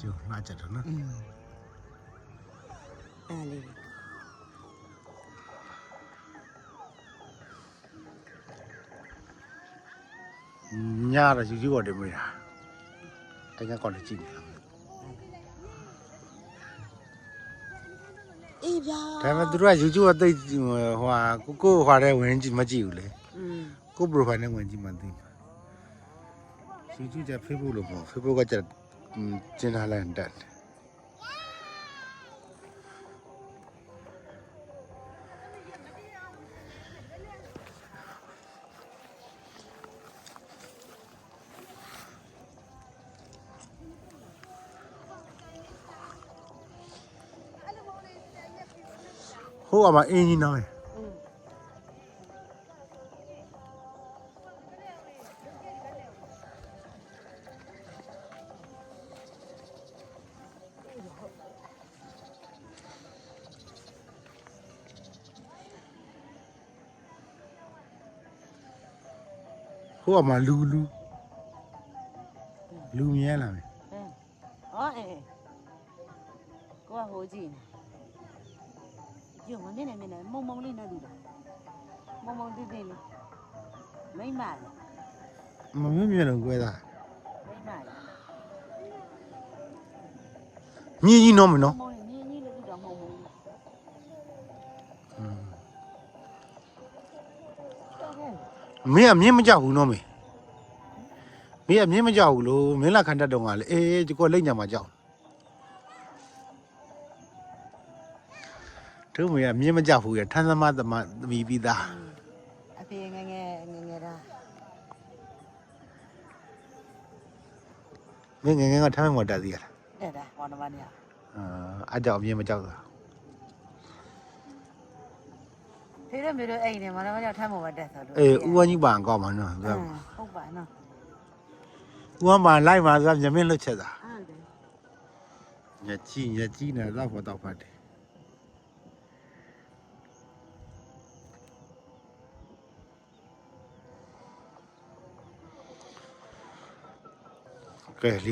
就那这着呢。哪里？伢的就我这没啥，大家搞得紧了。哎呀！他们都说就我对话，我话的文字没记有嘞。我不是话的文字没对。就在飞步了嘛，飞步个这经常来的。好啊嘛，一年呢。好啊嘛，撸面了没？哎，我好紧呢。就我那蒙蒙的那里的，蒙蒙的那里，没买。没面了过的。没买。你弄没弄？你那个叫蒙蒙的。没啊，面没加糊弄没。没啊，面没加糊喽，没啦看得懂啊嘞，哎，就过来年嘛加。这没啊，面没加糊呀，他他妈的嘛未必的。啊，别ngẹ ra。ငယ်ကထားမှမတတ်သေးရလား တဲ့တာဟောနမနေရအားကြောင့်အမြင်မကြောက်တာ ဖေးရမေတို့အိမ်နေမှာတော့ထမ်းပေါ်မတက်ဆိုလို့ အေးဦးဝင်းကြီးပါကောင်းမှာနော် ဟုတ်ပါနော် ဦးဝင်းပါလိုက်မှာဆိုမြမင်းလွတ်ချက်တာ ဟုတ်တယ် ညကြီးနေတော့တော့ဖတ်တယ်ကဲလီ